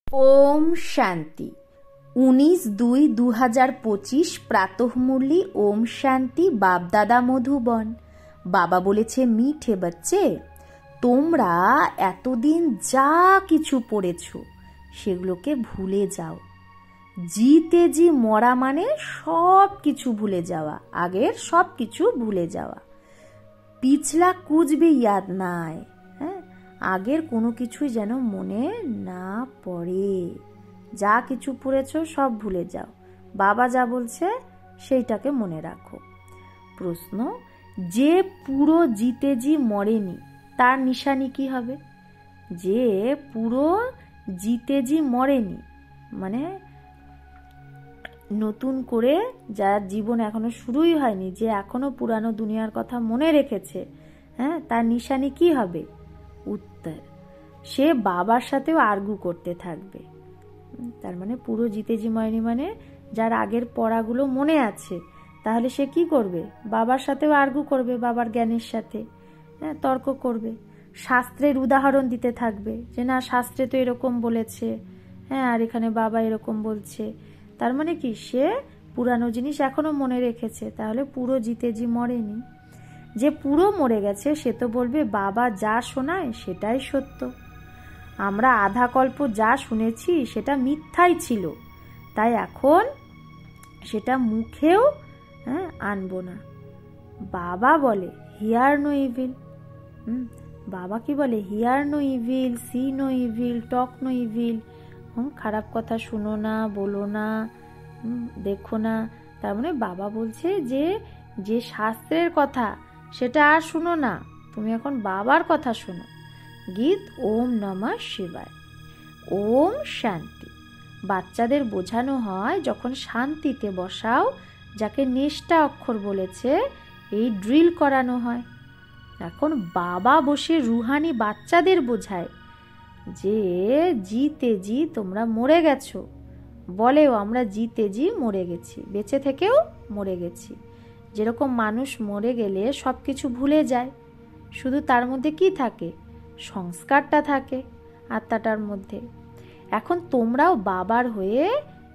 ओम शांति 19/2/2025 प्रातः मुरली ओम शांति बाप दादा মধুবন। বাবা বলেছে, মিঠে বাচ্চে, তোমরা এতদিন যা কিছু পড়েছো সেগুলোকে ভুলে যাও। জিতে জি মরা মানে সব কিছু ভুলে যাওয়া, আগের সব কিছু ভুলে যাওয়া। পিছলা কুছ ভি ইয়াদ না আয়, হ্যাঁ, আগের কোনো কিছুই যেন মনে না পড়ে। যা কিছু পড়েছো সব ভুলে যাও, বাবা যা বলছে সেইটাকে মনে রাখো। প্রশ্ন, যে পুরো জিতে জি মরেনি তার নিশানি কি হবে? যে পুরো জিতে জি মরেনি মানে নতুন করে যার জীবন এখনো শুরুই হয়নি, যে এখনো পুরানো দুনিয়ার কথা মনে রেখেছে, হ্যাঁ, তার নিশানি কি হবে? উত্তর, সে বাবার সাথেও আর্গু করতে থাকবে। তার মানে পুরো জিতে জি মরেনি মানে যার আগের পড়াগুলো মনে আছে, তাহলে সে কি করবে? বাবার সাথেও আর্গু করবে, বাবার জ্ঞানের সাথে, হ্যাঁ, তর্ক করবে, শাস্ত্রের উদাহরণ দিতে থাকবে যে না, শাস্ত্রে তো এরকম বলেছে, হ্যাঁ, আর এখানে বাবা এরকম বলছে। তার মানে কি, সে পুরানো জিনিস এখনো মনে রেখেছে, তাহলে পুরো জিতে জি মরেনি। যে পুরো মরে গেছে সে তো বলবে বাবা যা শোনায় সেটাই সত্য, আমরা আধা কল্প যা শুনেছি সেটা মিথ্যাই ছিল, তাই এখন সেটা মুখেও আনবো না। বাবা বলে হিয়ার নো ইভিল। বাবা কি বলে? Hear no evil, see no evil, talk no evil. খারাপ কথা শুনো না, বলো না, দেখো না। তার মানে বাবা বলছে যে যে শাস্ত্রের কথা সেটা আর শুনো না, তুমি এখন বাবার কথা শোনো। গীত ওম নমঃ শিবায়। ওম শান্তি। বাচ্চাদের বোঝানো হয় যখন শান্তিতে বসাও, যাকে নেষ্টা অক্ষর বলেছে, এই ড্রিল করানো হয়। এখন বাবা বসে রুহানি বাচ্চাদের বোঝায় যে জিতে জি তোমরা মরে গেছো। বলেও আমরা জিতে জি মরে গেছি, বেঁচে থেকেও মরে গেছি। যেরকম মানুষ মরে গেলে সব কিছু ভুলে যায়, শুধু তার মধ্যে কি থাকে? সংস্কারটা থাকে আত্মাটার মধ্যে। এখন তোমরাও বাবার হয়ে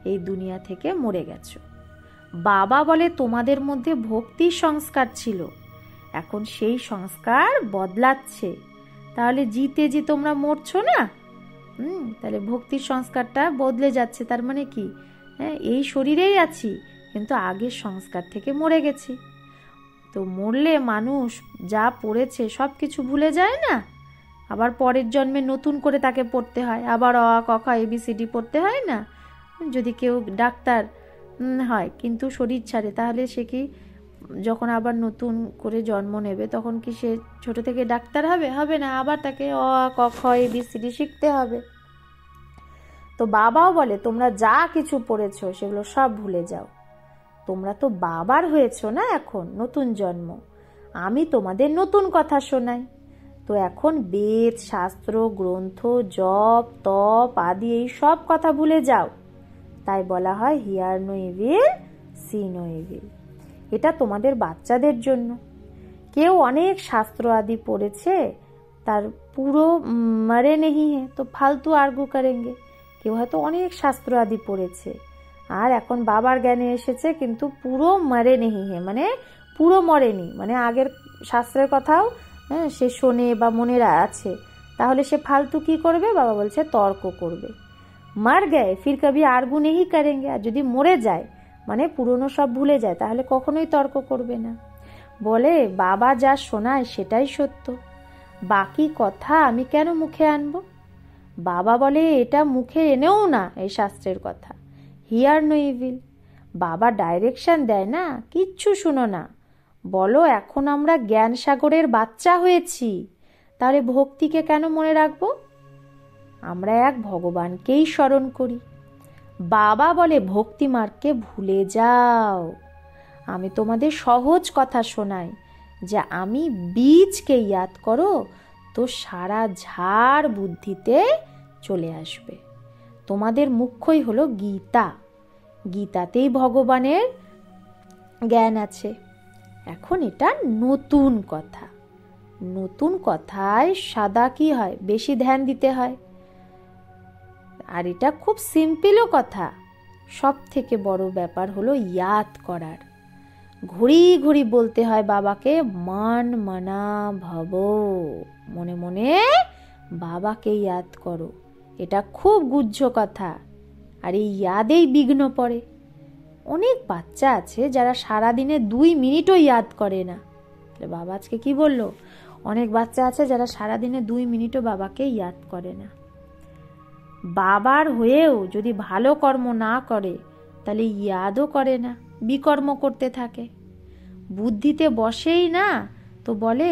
এই দুনিয়া থেকে মরে গেছো। বাবা বলে তোমাদের মধ্যে ভক্তির সংস্কার ছিল, এখন সেই সংস্কার বদলাচ্ছে। তাহলে জিতে জি তোমরা মরছো না, তাহলে ভক্তির সংস্কারটা বদলে যাচ্ছে। তার মানে কি, হ্যাঁ, এই শরীরেই আছি কিন্তু আগের সংস্কার থেকে মরে গেছি। তো মরলে মানুষ যা পড়েছে সব কিছু ভুলে যায় না, আবার পরের জন্মে নতুন করে তাকে পড়তে হয়, আবার অ ক খ ABCD পড়তে হয় না। যদি কেউ ডাক্তার হয় কিন্তু শরীর ছাড়ে, তাহলে সে কি যখন আবার নতুন করে জন্ম নেবে তখন কি সে ছোট থেকে ডাক্তার হবে? হবে না, আবার তাকে অ ক খ ABCD শিখতে হবে। তো বাবাও বলে তোমরা যা কিছু পড়েছো সেগুলো সব ভুলে যাও, তোমরা তো বাবার হয়েছো না, এখন নতুন জন্ম, আমি তোমাদের নতুন কথা শোনাই। তো এখন বেদ, শাস্ত্র, গ্রন্থ, জপ, তপ আদি এই সব কথা ভুলে যাও। তাই বলা হয় hear no evil, see no evil. এটা তোমাদের বাচ্চাদের জন্য। কেউ অনেক শাস্ত্র আদি পড়েছে, তার পুরো মরে নেহি হে তো ফালতু আর্গু করেঙ্গে। কেউ হয়তো অনেক শাস্ত্র আদি পড়েছে আর এখন বাবার জ্ঞানে এসেছে কিন্তু পুরো মরে নেহি হে মানে পুরো মরেনি, মানে আগের শাস্ত্রের কথাও সে শোনে বা মনে আছে, তাহলে সে ফালতু কি করবে? বাবা বলছে তর্ক করবে। মার গয়ে ফির কবি আর্গু নেহি করেঙ্গে। আর যদি মরে যায় মানে পুরনো সব ভুলে যায়, তাহলে কখনোই তর্ক করবে না। বলে বাবা যা শোনায় সেটাই সত্য, বাকি কথা আমি কেন মুখে আনবো? বাবা বলে এটা মুখে এনেও না, এই শাস্ত্রের কথা। Hear no evil. বাবা ডাইরেকশন দেয় না, কিচ্ছু শুনো না, বলো এখন আমরা জ্ঞান সাগরের বাচ্চা হয়েছি, তাহলে ভক্তিকে কেন মনে রাখবো? আমরা এক ভগবানকেই স্মরণ করি। বাবা বলে ভক্তি মার্গকে ভুলে যাও। আমি তোমাদের সহজ কথা শোনাই যে আমি বীজকে ইয়াদ করো তো সারা ঝাড় বুদ্ধিতে চলে আসবে। তোমাদের মুখ্যই হলো গীতা, গীতাতেই ভগবানের জ্ঞান আছে। এখন এটা নতুন কথা, নতুন কথায় সাদা কি হয়? বেশি ধ্যান দিতে হয়। আর এটা খুব সিম্পলও কথা। সব থেকে বড় ব্যাপার হলো ইয়াদ করার। ঘুরি ঘুরি বলতে হয় বাবাকে, মান মানা ভব, মনে মনে বাবাকে ইয়াদ করো। এটা খুব গুহ্য কথা। আর এই ইয়াদেই বিঘ্ন পড়ে। অনেক বাচ্চা আছে যারা সারাদিনে 2 মিনিটও ইয়াদ করে না। বাবা আজকে কি বললো? অনেক বাচ্চা আছে যারা সারাদিনে 2 মিনিটও বাবাকে ইয়াদ করে না। বাবার হয়েও যদি ভালো কর্ম না করে তাহলে ইয়াদও করে না, বিকর্ম করতে থাকে। বুদ্ধিতে বসেই না তো বলে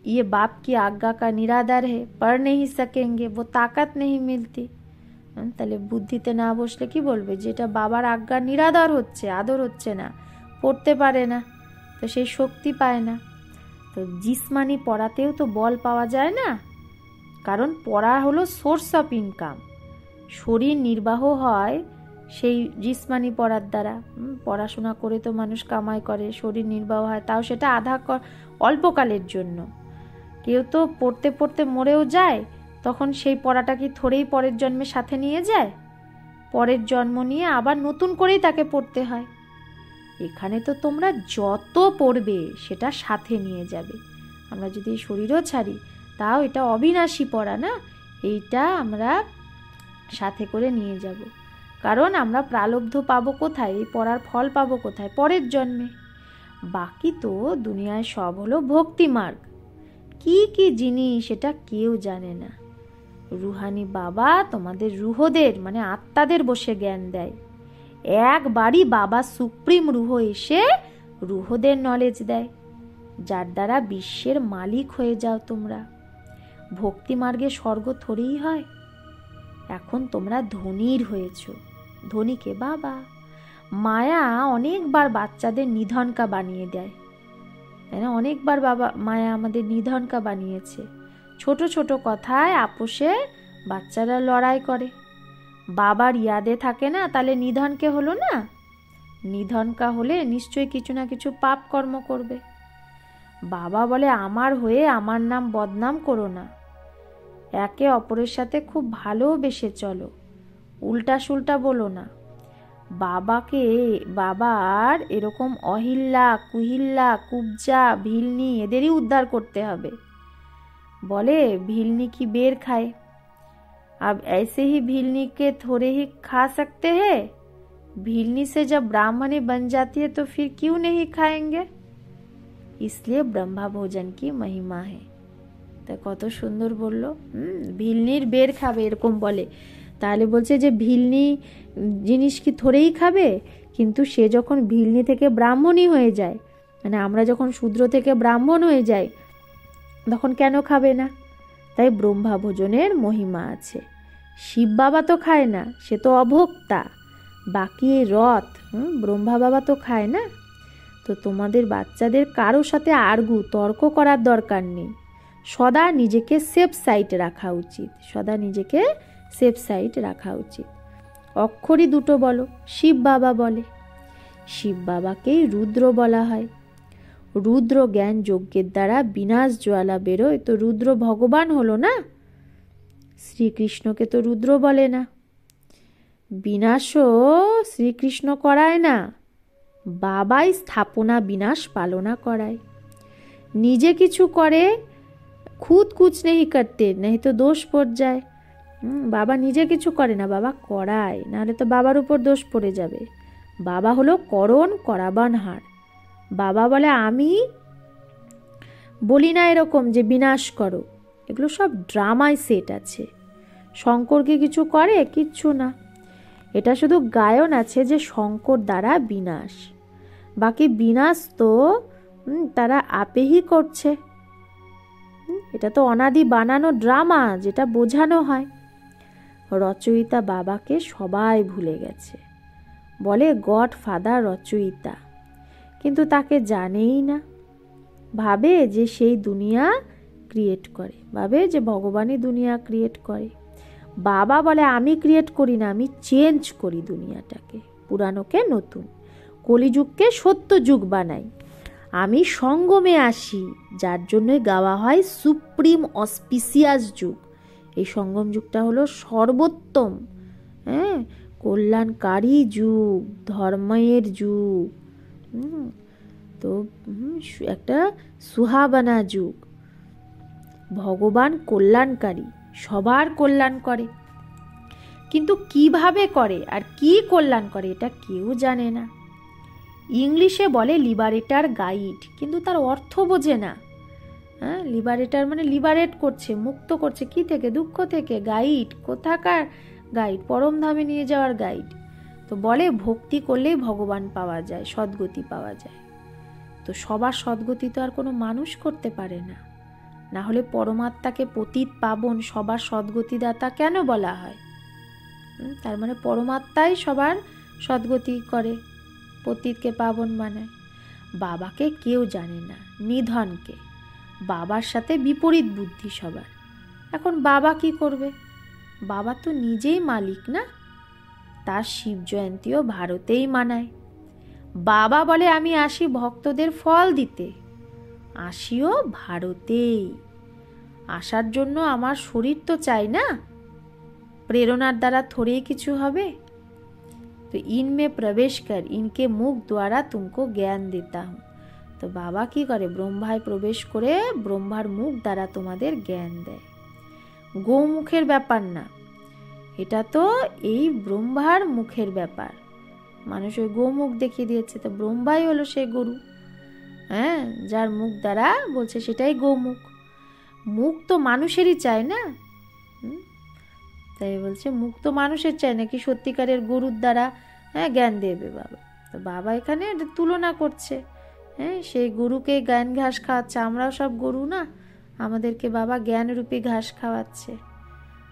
ये बाप की आज्ञा का निरादर है, पढ़ नहीं सकेंगे, वो ताकत नहीं मिलती। তাহলে বুদ্ধিতে না বসলে কি বলবে? যেটা বাবার আজ্ঞা নিরাদর হচ্ছে, আদর হচ্ছে না, পড়তে পারে না, তো সেই শক্তি পায় না। তো জিসমানি পড়াতেও তো বল পাওয়া যায় না, কারণ পড়া হলো সোর্স অফ ইনকাম। শরীর নির্বাহ হয় সেই জিসমানি পড়ার দ্বারা। পড়াশোনা করে তো মানুষ কামাই করে, শরীর নির্বাহ হয়, তাও সেটা অল্পকালের জন্য। কেউ তো পড়তে পড়তে মরেও যায়, তখন সেই পড়াটা কি থোড়েই পরের জন্মের সাথে নিয়ে যায়? পরের জন্ম নিয়ে আবার নতুন করেই তাকে পড়তে হয়। এখানে তো তোমরা যত পড়বে সেটা সাথে নিয়ে যাবে। আমরা যদি শরীরও ছাড়ি তাও এটা অবিনাশী পড়া না, এইটা আমরা সাথে করে নিয়ে যাব। কারণ আমরা প্রালব্ধ পাবো কোথায়? এই পড়ার ফল পাবো কোথায়? পরের জন্মে। বাকি তো দুনিয়ায় সব হলো ভক্তি মার্গ। কি কি জিনিস সেটা কেউ জানে না। রুহানি বাবা তোমাদের রুহদের মানে আত্মাদের বসে জ্ঞান দেয়। একবারই বাবা সুপ্রিম রুহ এসে রুহদের নলেজ দেয়, যার দ্বারা বিশ্বের মালিক হয়ে যাও তোমরা। ভক্তি মার্গে স্বর্গ থরেই হয়। এখন তোমরা ধনীর হয়েছ। ধনীকে বাবা। মায়া অনেকবার বাচ্চাদের নিধনকা বানিয়ে দেয়, তাই না? অনেকবার মায়া আমাদের নিধনকা বানিয়েছে। ছোট ছোট কথায় আপোষে বাচ্চারা লড়াই করে। বাবার ইয়াদে থাকে না, তাহলে নিধনকে হলো না? নিধনকা হলে নিশ্চয়ই কিছু না কিছু পাপ কর্ম করবে। বাবা বলে আমার হয়ে আমার নাম বদনাম করো না, একে অপরের সাথে খুব ভালোবেসে চলো, উল্টা সুল্টা বলো না। বাবার এরকম অহিল্লা, কুহিল্লা, কুবজা, ভিলনি এদেরই উদ্ধার করতে হবে। बोले भीलनी की बेर खाए, अब ऐसे ही भीलनी के थोड़े ही खा सकते हैं। भीलनी से जब ब्राह्मणी बन जाती है तो फिर क्यों नहीं खाएंगे? इसलिए ब्रह्मा भोजन की महिमा है। তা কত সুন্দর বললো। ভিলনির বের খাবে এরকম বলে। তাহলে বলছে যে ভিলনি জিনিস কি থোড়েই খাবে? কিন্তু সে যখন ভিলনি থেকে ব্রাহ্মণী হয়ে যায়, মানে আমরা যখন শূদ্র থেকে ব্রাহ্মণ হয়ে যাই, তখন কেন খাবে না? তাই ব্রহ্মা ভোজনের মহিমা আছে। শিব বাবা তো খায় না, সে তো অভোক্তা। বাকি এই রথ ব্রহ্মা বাবা তো খায় না। তো তোমাদের বাচ্চাদের কারোর সাথে তর্ক করার দরকার নেই। সদা নিজেকে সেফ সাইড রাখা উচিত, সদা নিজেকে সেফ সাইড রাখা উচিত। অক্ষরই দুটো বলো, শিব বাবা বলে। শিব বাবাকেই রুদ্র বলা হয়। রুদ্র জ্ঞান যজ্ঞের দ্বারা বিনাশ জ্বালা বেরোয়, তো রুদ্র ভগবান হলো না। শ্রীকৃষ্ণকে তো রুদ্র বলে না। বিনাশও শ্রীকৃষ্ণ করায় না, বাবাই স্থাপনা বিনাশ পালনা করায়। নিজে কিছু করে খুদ কুছ নেই করতে, नहीं তো দোষ পড় যায়। বাবা নিজে কিছু করে না, বাবা করায়, নাহলে তো বাবার উপর দোষ পড়ে যাবে। বাবা হলো করণ করাবান হার। বাবা বলে আমি বলি না এরকম যে বিনাশ করো, এগুলো সব ড্রামায় সেট আছে। শঙ্কর কি কিছু করে? কিচ্ছু না। এটা শুধু গায়ন আছে যে শঙ্কর দ্বারা বিনাশ, বাকি বিনাশ তো তারা আপেই করছে। এটা তো অনাদি বানানো ড্রামা, যেটা বোঝানো হয়। রচয়িতা বাবাকে সবাই ভুলে গেছে, বলে গড ফাদার রচয়িতা, কিন্তু তাকে জানেই না। ভাবে যে সেই দুনিয়া ক্রিয়েট করে, ভাবে যে ভগবানই দুনিয়া ক্রিয়েট করে। বাবা বলে আমি ক্রিয়েট করি না, আমি চেঞ্জ করি দুনিয়াটাকে, পুরানোকে নতুন, কলিযুগকে সত্য যুগ বানাই। আমি সঙ্গমে আসি, যার জন্যই গাওয়া হয় সুপ্রিম অসপিসিয়াস যুগ। এই সঙ্গম যুগটা হলো সর্বোত্তম, হ্যাঁ, কল্যাণকারী যুগ, ধর্মের যুগ, তো একটা সুহাবানা যুগ। ভগবান কল্যাণকারী, সবার কল্যাণ করে, কিন্তু কিভাবে করে আর কি কল্যাণ করে এটা কেউ জানে না। ইংলিশে বলে লিবারেটার গাইড, কিন্তু তার অর্থ বোঝে না। হ্যাঁ, লিবারেটার মানে লিবারেট করছে, মুক্ত করছে কি থেকে? দুঃখ থেকে। গাইড কোথাকার গাইড? পরমধামে নিয়ে যাওয়ার গাইড। তো বলে ভক্তি করলেই ভগবান পাওয়া যায়, সদ্গতি পাওয়া যায়। তো সবার সদ্গতি তো আর কোনো মানুষ করতে পারে না। না হলে পরমাত্মাকে পতিত পাবন, সবার সদ্গতিদাতা কেন বলা হয়? তার মানে পরমাত্মাই সবার সদ্গতি করে, পতিতকে পাবন বানায়। বাবাকে কেউ জানে না, নিধনকে। বাবার সাথে বিপরীত বুদ্ধি সবার। এখন বাবা কি করবে? বাবা তো নিজেই মালিক না। তার শিব জয়ন্তীও ভারতেই মানায়। বাবা বলে আমি আসি ভক্তদের ফল দিতে, আসিও ভারতেই। আসার জন্য আমার শরীর তো চাই না, প্রেরণার দ্বারা থোড়েই কিছু হবে। তো ইনমে প্রবেশ কর, ইনকে মুখ দ্বারা তুমকো জ্ঞান দেতা হুঁ। তো বাবা কি করে? ব্রহ্মায় প্রবেশ করে ব্রহ্মার মুখ দ্বারা তোমাদের জ্ঞান দেয়। গোমুখের ব্যাপার না, এটা তো এই ব্রহ্মার মুখের ব্যাপার। মানুষ ওই গোমুখ দেখিয়ে দিয়েছে, তো ব্রহ্মাই হলো সে গরু, হ্যাঁ, যার মুখ দ্বারা বলছে সেটাই গোমুখ। মুখ তো মানুষেরই চায় না, তাই বলছে মুখ তো মানুষের চায় নাকি সত্যিকারের গরুর দ্বারা হ্যাঁ জ্ঞান দেবে বাবা। তো বাবা এখানে তুলনা করছে, হ্যাঁ, সেই গরুকে জ্ঞান ঘাস খাওয়াচ্ছে। আমরাও সব গরু না, আমাদেরকে বাবা জ্ঞানরূপী ঘাস খাওয়াচ্ছে।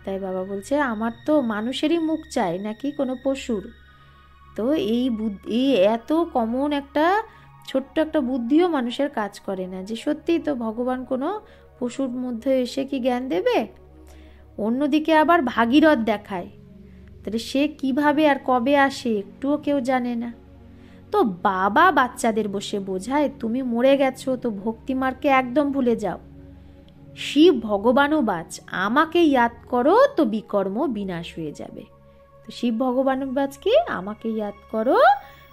তাই বাবা বলছে আমার তো মানুষেরই মুখ চাই নাকি কোনো পশুর। তো এই বুদ্ধি, এত কমন একটা ছোট্ট একটা বুদ্ধিও মানুষের কাজ করে না যে সত্যিই তো ভগবান কোনো পশুর মধ্যে এসে কি জ্ঞান দেবে। অন্যদিকে আবার ভাগীরথ দেখায়, তাহলে সে কিভাবে আর কবে আসে একটুও কেউ জানে না। তো বাবা বাচ্চাদের বসে বোঝায় তুমি মরে গেছো, তো ভক্তিমার্গকে একদম ভুলে যাও। শিব ভগবানও বাচ, আমাকে ইয়াদ করো তো বিকর্ম বিনাশ হয়ে যাবে। তো শিব ভগবানও বাচ কি? আমাকে ইয়াদ করো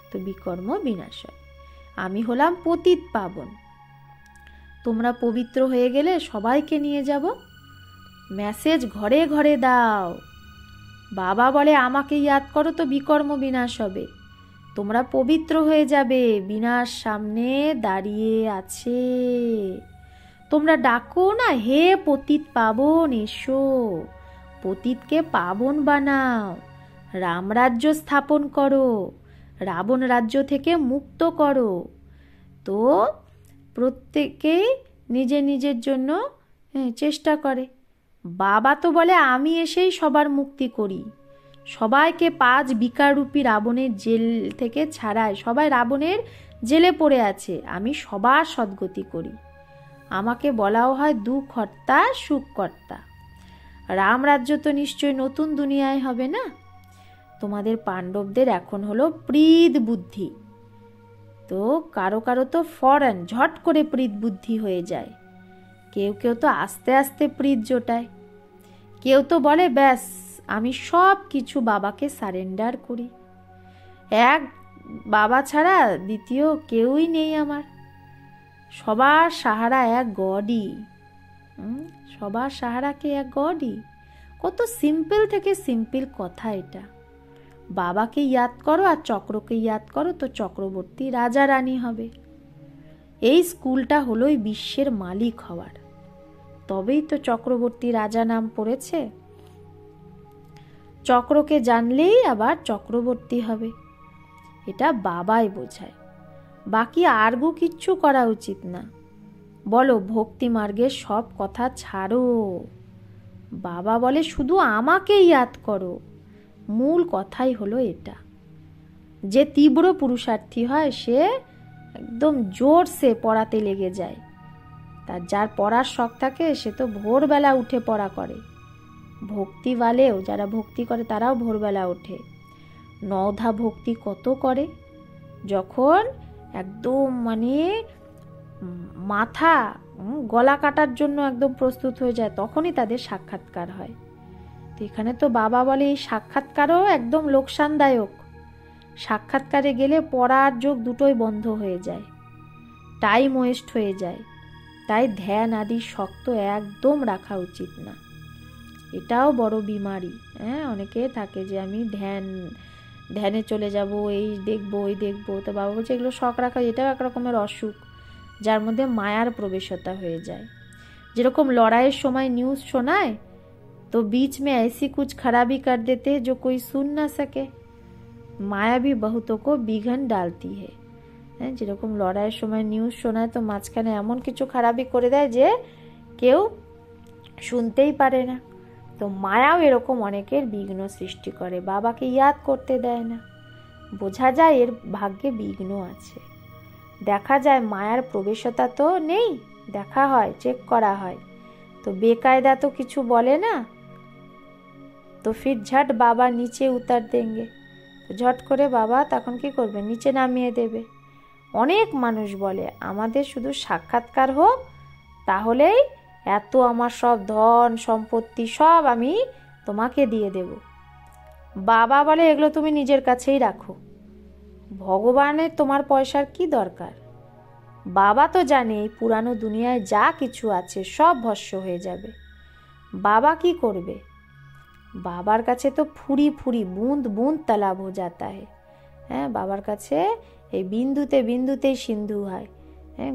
তো বিকর্ম বিনাশ হয়। আমি হলাম পতিত পাবন, তোমরা পবিত্র হয়ে গেলে সবাইকে নিয়ে যাব, মেসেজ ঘরে ঘরে দাও। বাবা বলে আমাকে ইয়াদ করো তো বিকর্ম বিনাশ হবে, তোমরা পবিত্র হয়ে যাবে, বিনাশ সামনে দাঁড়িয়ে আছে। তোমরা ডাকো না, হে পতিত পাবন এসো, পতিতকে পাবন বানাও, রামরাজ্য স্থাপন করো, রাবণ রাজ্য থেকে মুক্ত করো। তো প্রত্যেকেই নিজের নিজের জন্য চেষ্টা করে। বাবা তো বলে আমি এসেই সবার মুক্তি করি, সবাইকে 5 বিকাররূপী রাবণের জেল থেকে ছাড়াই। সবাই রাবণের জেলে পড়ে আছে, আমি সবার সদ্গতি করি। আমাকে বলাও হয় দুঃখকর্তা সুখকর্তা। রামরাজ্য তো নিশ্চয়ই নতুন দুনিয়ায় হবে না। তোমাদের পাণ্ডবদের এখন হলো প্রীত বুদ্ধি, তো কারো কারো তো ফরেন ঝট করে প্রীত বুদ্ধি হয়ে যায়, কেউ কেউ তো আস্তে আস্তে প্রীত জোটায়, কেউ তো বলে ব্যাস আমি সব কিছু বাবাকে সারেন্ডার করি, এক বাবা ছাড়া দ্বিতীয় কেউই নেই আমার, সবার সাহারা এক গডই। সবার সাহারাকে এক গডই। কত সিম্পল থেকে সিম্পল কথা এটা। বাবাকে ইয়াদ করো আর চক্রকে ইয়াদ করো, তো চক্রবর্তী রাজা রানী হবে। এই স্কুলটা হলোই বিশ্বের মালিক হওয়ার, তবেই তো চক্রবর্তী রাজা নাম পড়েছে। চক্রকে জানলেই আবার চক্রবর্তী হবে, এটা বাবাই বোঝায়। বাকি আরগু কিচ্ছু করা উচিত না। বলো ভক্তি মার্গের সব কথা ছাড়ো, বাবা বলে শুধু আমাকে ইয়াদ করো। মূল কথাই হলো এটা। যে তীব্র পুরুষার্থী হয় সে একদম জোরসে পড়াতে লেগে যায়, তার যার পড়ার শখ থাকে সে তো ভোরবেলা উঠে পড়া করে। ভক্তিওয়ালেও যারা ভক্তি করে তারাও ভোরবেলা ওঠে, নওধা ভক্তি কত করে। যখন একদম মানে মাথা গলা কাটার জন্য একদম প্রস্তুত হয়ে যায়, তখনই তাদের সাক্ষাৎকার হয়। তো এখানে তো বাবা বলে এই সাক্ষাৎকারও একদম লোকসানদায়ক। সাক্ষাৎকারে গেলে পড়া আর যোগ দুটোই বন্ধ হয়ে যায়, টাইম ওয়েস্ট হয়ে যায়। তাই ধ্যান আদি শক্ত একদম রাখা উচিত না। এটাও বড় বিমারি। অনেকে থাকে যে আমি ধ্যানে চলে যাব, এই দেখবো ওই দেখবো। তো বাবা বলছে এগুলো শখ রাখা এটাও এক রকমের অসুখ, যার মধ্যে মায়ার প্রবেশতা হয়ে যায়। যেরকম লড়াইয়ের সময় নিউজ শোনায়, তো बीच में ऐसी कुछ खराबी कर देते हैं जो कोई सुन ना सके। माया भी बहुतों को বিঘ্ন डालती है। যেরকম লড়াইয়ের সময় নিউজ শোনায়, তো মাঝখানে এমন কিছু খারাপি করে দেয় যে কেউ শুনতেই পারে না। তো মায়াও এরকম অনেকের বিঘ্ন সৃষ্টি করে, বাবাকে ইয়াদ করতে দেয় না। বোঝা যায় এর ভাগ্যে বিঘ্ন আছে। দেখা যায় মায়ার প্রবেশতা তো নেই, দেখা হয়, চেক করা হয়, তো বেকায়দা তো কিছু বলে না। তো ফির ঝট বাবা নিচে উতার দেंगे। তো ঝট করে বাবা তখন কি করবে, নিচে নামিয়ে দেবে। অনেক মানুষ বলে আমাদের শুধু সাক্ষাৎকার হোক, তাহলেই এত আমার সব ধন সম্পত্তি সব আমি তোমাকে দিয়ে দেব। বাবা বলে এগুলো তুমি নিজের কাছেই রাখো, ভগবানের তোমার পয়সার কি দরকার। বাবা তো জানে এই পুরানো দুনিয়ায় যা কিছু আছে সব ভস্ম হয়ে যাবে। বাবা কি করবে? বাবার কাছে তো ফুরি ফুরি বুঁদ বুঁদ তালাব হয়ে যাতা है। বাবার কাছে এই বিন্দুতে বিন্দুতেই সিন্ধু হয়।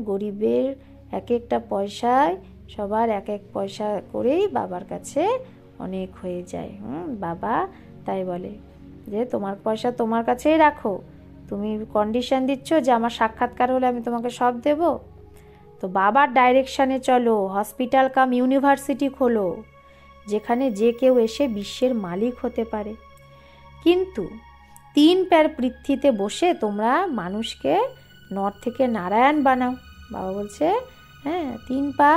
গরিবের এক একটা পয়সায় সবার এক এক পয়সা করেই বাবার কাছে অনেক হয়ে যায়। বাবা তাই বলে যে তোমার পয়সা তোমার কাছেই রাখো, তুমি কন্ডিশন দিচ্ছ যে আমার সাক্ষাৎকার হলে আমি তোমাকে সব দেব। তো বাবার ডাইরেকশানে চলো, হসপিটাল কাম ইউনিভার্সিটি খোলো, যেখানে যে কেউ এসে বিশ্বের মালিক হতে পারে। কিন্তু 3 প্যার পৃথ্বীতে বসে তোমরা মানুষকে নর থেকে নারায়ণ বানাও। বাবা বলছে 3 পা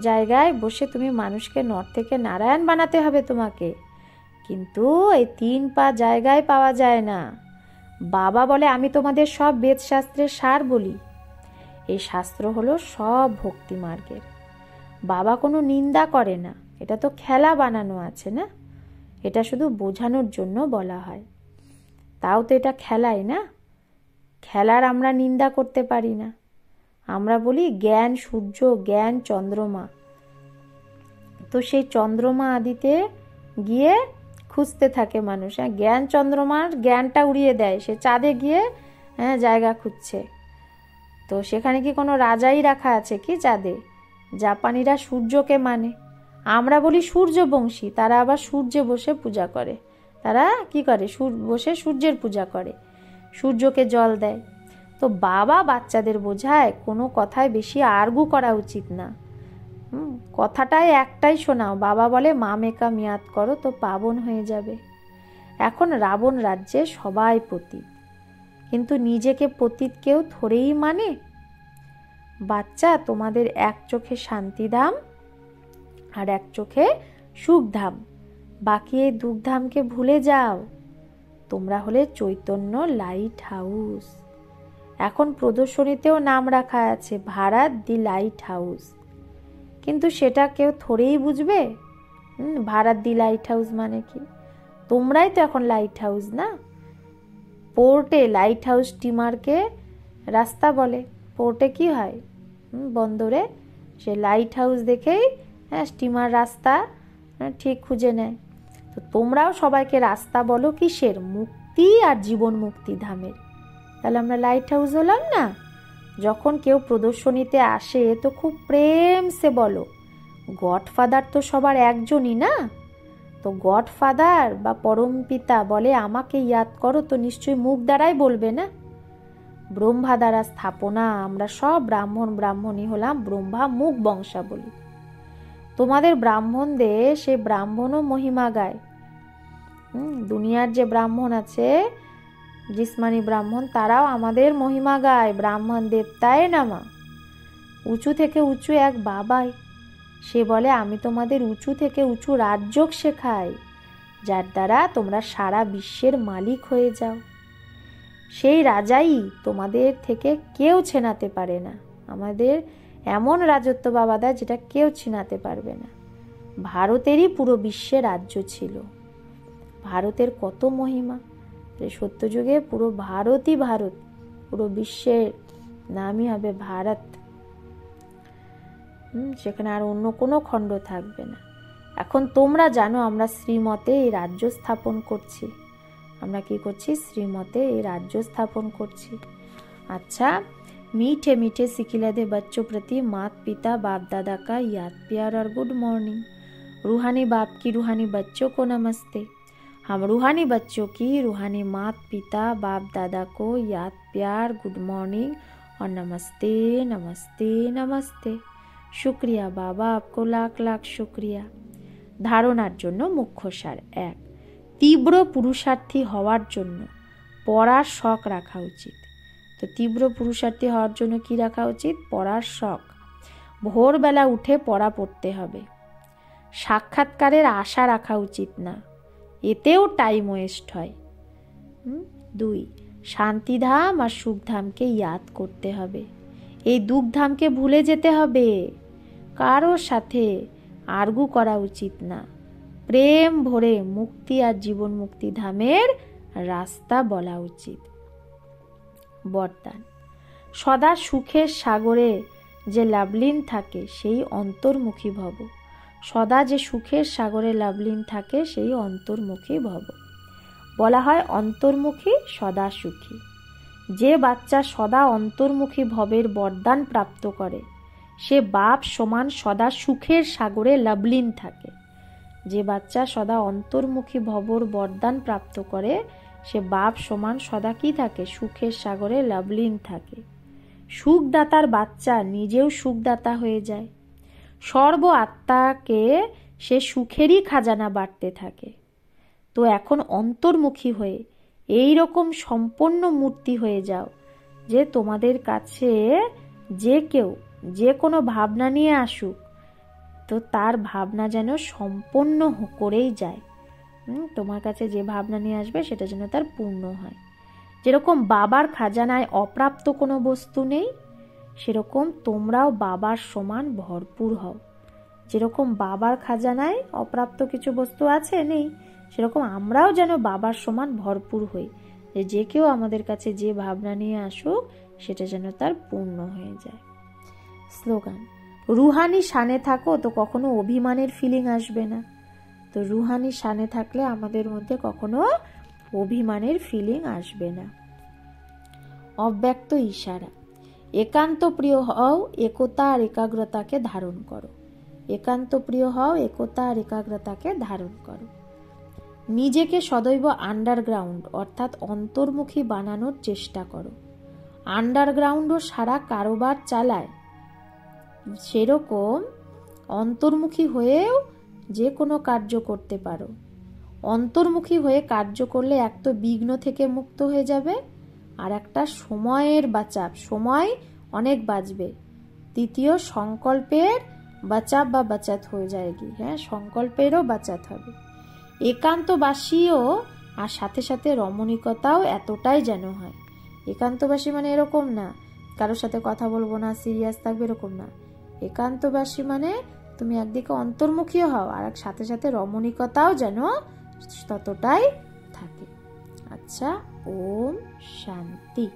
জায়গায় বসে তুমি মানুষকে নর থেকে নারায়ণ বানাতে হবে তোমাকে। কিন্তু এই 3 পা জায়গায় পাওয়া যায় না। বাবা বলে আমি তোমাদের সব বেদশাস্ত্রের সার বলি। এই শাস্ত্র হলো সব ভক্তি মার্গের। বাবা কোনো নিন্দা করে না, এটা তো খেলা বানানো আছে না, এটা শুধু বোঝানোর জন্য বলা হয়। তাও তো এটা খেলাই না, খেলার আমরা নিন্দা করতে পারি না। আমরা বলি জ্ঞান সূর্য, জ্ঞান চন্দ্রমা। তো সেই চন্দ্রমা আদিতে গিয়ে খুঁজতে থাকে মানুষ। জ্ঞান চন্দ্রমার জ্ঞানটা উড়িয়ে দেয়, সে চাঁদে গিয়ে জায়গা খুঁজছে। তো সেখানে কি কোনো রাজাই রাখা আছে কি চাঁদে? জাপানিরা সূর্যকে মানে, আমরা বলি সূর্যবংশী, তারা আবার সূর্যে বসে পূজা করে। তারা কি করে, বসে সূর্যের পূজা করে, সূর্যকে জল দেয়। তো বাবা বাচ্চাদের বোঝায় কোনো কথায় বেশি আর্গু করা উচিত না। কথাটাই একটাই শোনাও। বাবা বলে মা মেকা মিয়াদ করো তো পাবন হয়ে যাবে। এখন রাবণ রাজ্যে সবাই পতিত, কিন্তু নিজেকে পতিত কেউ ধরেই মানে। বাচ্চা, তোমাদের এক চোখে শান্তিধাম আর এক চোখে সুখধাম, বাকি এই দুঃখধামকে ভুলে যাও। তোমরা হলে চৈতন্য লাইট হাউস। এখন প্রদর্শনীতেও নাম রাখা আছে ভারত দি লাইট হাউস, কিন্তু সেটা কেউ থোড়েই বুঝবে। ভারত দি লাইট হাউস মানে কি? তোমরাই তো এখন লাইট হাউস না। পোর্টে লাইট হাউস স্টিমারকে রাস্তা বলে। পোর্টে কি হয়, বন্দরে সে লাইট হাউস দেখেই স্টিমার রাস্তা ঠিক খুঁজে নেয়। তো তোমরাও সবাইকে রাস্তা বলো কিসের? মুক্তি আর জীবন মুক্তি ধামের। তাহলে আমরা লাইট হাউস হলাম না? যখন কেউ প্রদর্শনীতে আসে তো খুব প্রেম সে বলো, গডফাদার তো সবার একজনই না। তো গডফাদার বা পরম পিতা বলে আমাকে ইয়াদ করো, তো নিশ্চয়ই মুখ দ্বারাই বলবে না। ব্রহ্মা দ্বারা স্থাপনা, আমরা সব ব্রাহ্মণই হলাম ব্রহ্মা মুখ বংশাবলী। তোমাদের ব্রাহ্মণদের সে ব্রাহ্মণও মহিমা গায়। দুনিয়ার যে ব্রাহ্মণ আছে, জিসমানি ব্রাহ্মণ, তারাও আমাদের মহিমা গায়। ব্রাহ্মণ দেবতায় নামা। উঁচু থেকে উঁচু এক বাবাই, সে বলে আমি তোমাদের উঁচু থেকে উঁচু রাজযোগ শেখাই, যার দ্বারা তোমরা সারা বিশ্বের মালিক হয়ে যাও। সেই রাজাই তোমাদের থেকে কেউ ছেনাতে পারে না। আমাদের এমন রাজত্ব বাবা দেয় যেটা কেউ ছিনাতে পারবে না। ভারতেরই পুরো বিশ্বে রাজ্য ছিল। ভারতের কত মহিমা! সত্যযুগে পুরো ভারতই ভারত, পুরো বিশ্বের নামই হবে ভারত। সেখানে আর অন্য কোনো খণ্ড থাকবে না। এখন তোমরা জানো আমরা শ্রীমতে এই রাজ্য স্থাপন করছি। আমরা কি করছি? শ্রীমতে এই রাজ্য স্থাপন করছি। अच्छा, मीठे मीठे सिखिलदे बच्चों प्रति मात पिता बाप दादा का याद प्यार और गुड मॉर्निंग। रूहानी बाप की रूहानी बच्चों को नमस्ते। हम रूहानी बच्चों की रूहानी मात पिता बाप दादा को याद प्यार गुड मॉर्निंग और नमस्ते नमस्ते नमस्ते। शुक्रिया बाबा, आपको लाख लाख शुक्रिया। ধারণার জন্য মুখ্য সার। 1, তীব্র পুরুষার্থী হওয়ার জন্য পড়ার শখ রাখা উচিত। তো তীব্র পুরুষার্থী হওয়ার জন্য কি রাখা উচিত? পড়ার শখ। ভোরবেলা উঠে পড়া পড়তে হবে। সাক্ষাৎকারের আশা রাখা উচিত না, এতেও টাইম ওয়েস্ট হয়। 2, শান্তিধাম আর সুখধামকে ইয়াদ করতে হবে। এই দুঃখধামকে ভুলে যেতে হবে। কারোর সাথে আর্গু করা উচিত না। প্রেম ভরে মুক্তি আর জীবন মুক্তি ধামের রাস্তা বলা উচিত। বরদান, সদা সুখের সাগরে যে লাভলীন থাকে সেই অন্তর্মুখী ভব। সদা যে সুখের সাগরে লাভলীন থাকে সেই অন্তর্মুখী ভব। বলা হয় অন্তর্মুখী সদা সুখী। যে বাচ্চা সদা অন্তর্মুখী ভবের বরদান প্রাপ্ত করে সে বাপ সমান সদা সুখের সাগরে লাভলীন থাকে। যে বাচ্চা সদা অন্তর্মুখী ভবর বরদান প্রাপ্ত করে সে বাপ সমান সদা কি থাকে? সুখের সাগরে লাভলীন থাকে। সুখদাতার বাচ্চা নিজেও সুখদাতা হয়ে যায়। সর্ব আত্মাকে সে সুখেরই খাজানা বাড়তে থাকে। তো এখন অন্তর্মুখী হয়ে এই রকম সম্পন্ন মূর্তি হয়ে যাও যে তোমাদের কাছে যে কেউ যে কোনো ভাবনা নিয়ে আসুক তো তার ভাবনা যেন সম্পন্ন করেই যায়। তোমার কাছে যে ভাবনা নিয়ে আসবে সেটা যেন তার পূর্ণ হয়। যেরকম বাবার খাজানায় অপ্রাপ্ত কোনো বস্তু নেই, সেরকম তোমরাও বাবার সমান ভরপুর হও। যেরকম বাবার খাজানায় অপ্রাপ্ত কিছু বস্তু আছে নেই, সেরকম আমরাও যেন বাবার সমান ভরপুর হই। যে কেউ আমাদের কাছে যে ভাবনা নিয়ে আসুক সেটা যেন তার পূর্ণ হয়ে যায়। স্লোগান, রুহানি শানে থাকো তো কখনো অভিমানের ফিলিং আসবে না। তো রুহানি শানে থাকলে আমাদের মধ্যে কখনো অভিমানের ফিলিং আসবে না। অব্যক্ত ইশারা, একান্ত প্রিয় হও, একতা আর একাগ্রতাকে ধারণ করো। একান্ত প্রিয় হও, একতা আর একাগ্রতাকে ধারণ করো। নিজেকে সদৈব আন্ডারগ্রাউন্ড অর্থাৎ অন্তর্মুখী বানানোর চেষ্টা করো। আন্ডারগ্রাউন্ডও সারা কারোবার চালায়, সেরকম অন্তর্মুখী হয়েও যে কোনো কার্য করতে পারো। অন্তর্মুখী হয়ে কার্য করলে এক তো বিঘ্ন থেকে মুক্ত হয়ে যাবে, আর একটা সময়ের বাঁচাব, সময় অনেক বাঁচবে। তৃতীয়, সংকল্পের বাঁচাব বা বাঁচাত হয়ে যায়গি। হ্যাঁ, সংকল্পেরও বাঁচাত হবে। একান্তবাসীও আর সাথে সাথে রমণীকতাও এতটাই যেন হয়। একান্তবাসী মানে এরকম না কারোর সাথে কথা বলবো না, সিরিয়াস থাকবে, এরকম না। একান্তবাসী মানে তুমি একদিকে অন্তর্মুখীও হও আর সাথে সাথে রমণীকতাও যেন ততটাই থাকে। আচ্ছা, ওম শান্তি।